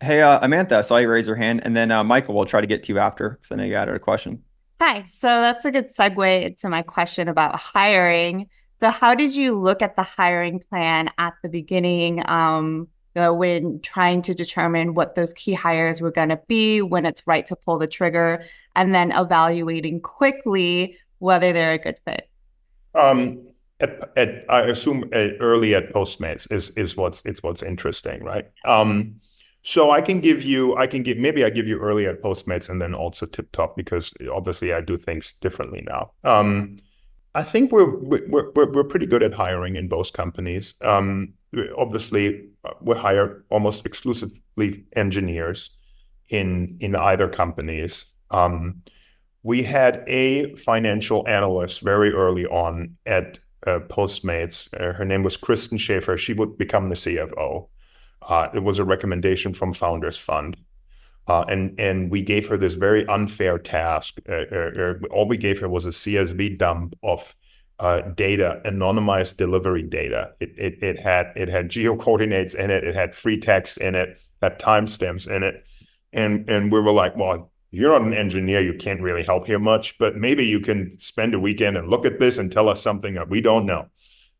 Hey, Amantha, I saw you raise your hand, and then Michael, we'll try to get to you after because I know you had a question. Hi, so that's a good segue into my question about hiring. So, how did you look at the hiring plan at the beginning, when trying to determine what those key hires were going to be, when it's right to pull the trigger, and then evaluating quickly whether they're a good fit? Um, I assume early at Postmates is what's interesting, right? So maybe I give you early at Postmates and then also Tip Top because obviously I do things differently now. I think we're pretty good at hiring in both companies. Obviously, we hire almost exclusively engineers in either companies. We had a financial analyst very early on at Postmates. Her name was Kristen Schaefer. She would become the CFO. It was a recommendation from Founders Fund. And we gave her this very unfair task. All we gave her was a CSV dump of data, anonymized delivery data. It had geo coordinates in it. It had free text in it. Had timestamps in it. And we were like, well, you're not an engineer. You can't really help here much, but maybe you can spend a weekend and look at this and tell us something that we don't know.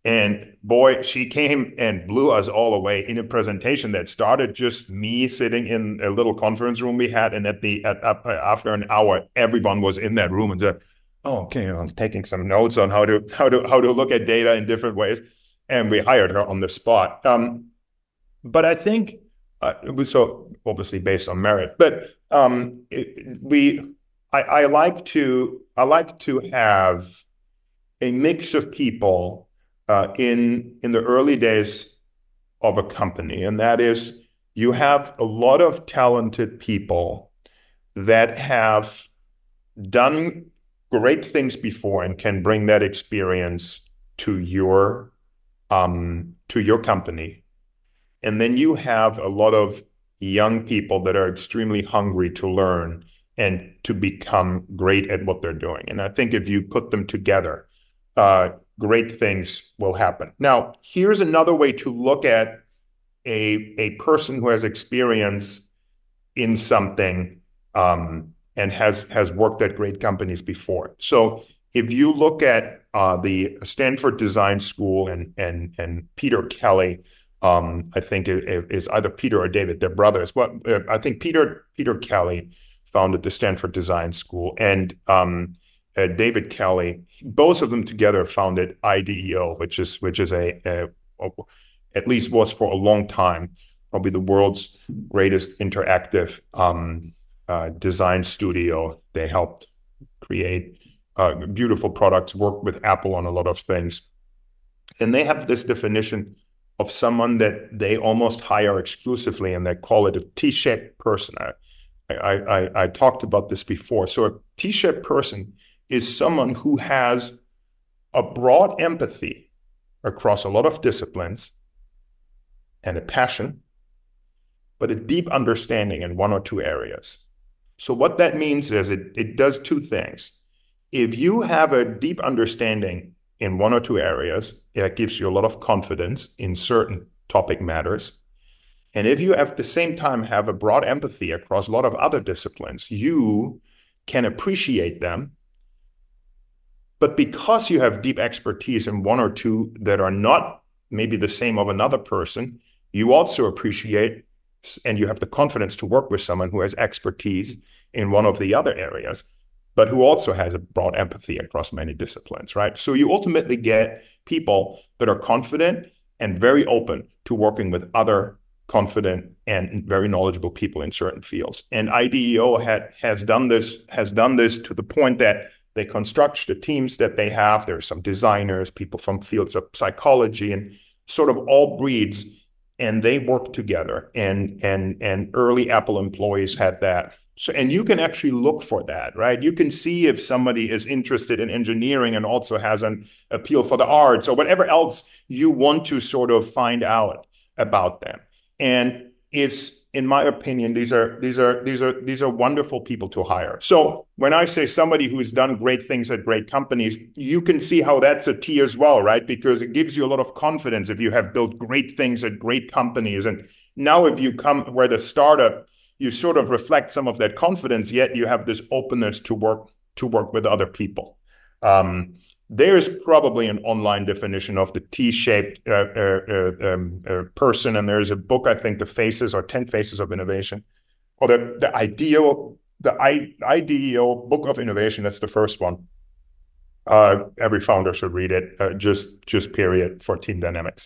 And boy, she came and blew us all away in a presentation that started just me sitting in a little conference room we had. And after an hour, everyone was in that room and said, "Oh, okay, I was taking some notes on how to look at data in different ways." And we hired her on the spot. But I think it was so obviously based on merit. But I like to have a mix of people in the early days of a company, and that is you have a lot of talented people that have done great things before and can bring that experience to your company. And then you have a lot of young people that are extremely hungry to learn and to become great at what they're doing. And I think if you put them together, great things will happen. Now, here's another way to look at a person who has experience in something and has worked at great companies before. So if you look at the Stanford Design School and Peter Kelly, I think it is either Peter or David, they're brothers. Well, I think Peter Kelly founded the Stanford Design School, and David Kelly, both of them together founded IDEO, which is at least was for a long time probably the world's greatest interactive design studio. They helped create beautiful products, worked with Apple on a lot of things, and they have this definition of someone that they almost hire exclusively, and they call it a T-shaped person. I talked about this before. So a T-shaped person is someone who has a broad empathy across a lot of disciplines and a passion, but a deep understanding in one or two areas. So what that means is it does two things. If you have a deep understanding in one or two areas, it gives you a lot of confidence in certain topic matters. And if you at the same time have a broad empathy across a lot of other disciplines, you can appreciate them. But because you have deep expertise in one or two that are not maybe the same of another person, you also appreciate and you have the confidence to work with someone who has expertise in one of the other areas, but who also has a broad empathy across many disciplines, right? So you ultimately get people that are confident and very open to working with other confident and very knowledgeable people in certain fields. And IDEO has done this to the point that they construct the teams that they have. There are some designers, people from fields of psychology, and sort of all breeds, and they work together. And early Apple employees had that. So, and you can actually look for that, right? You can see if somebody is interested in engineering and also has an appeal for the arts or whatever else you want to sort of find out about them. And it's, in my opinion, these are wonderful people to hire. So when I say somebody who's done great things at great companies, you can see how that's a T as well, right? Because it gives you a lot of confidence if you have built great things at great companies and Now, if you come where the startup, you sort of reflect some of that confidence, yet you have this openness to work with other people. There's probably an online definition of the T-shaped person, and there's a book, I think, The Faces or 10 Faces of Innovation, or the ideal book of innovation. That's the first one. Every founder should read it. Just period for team dynamics.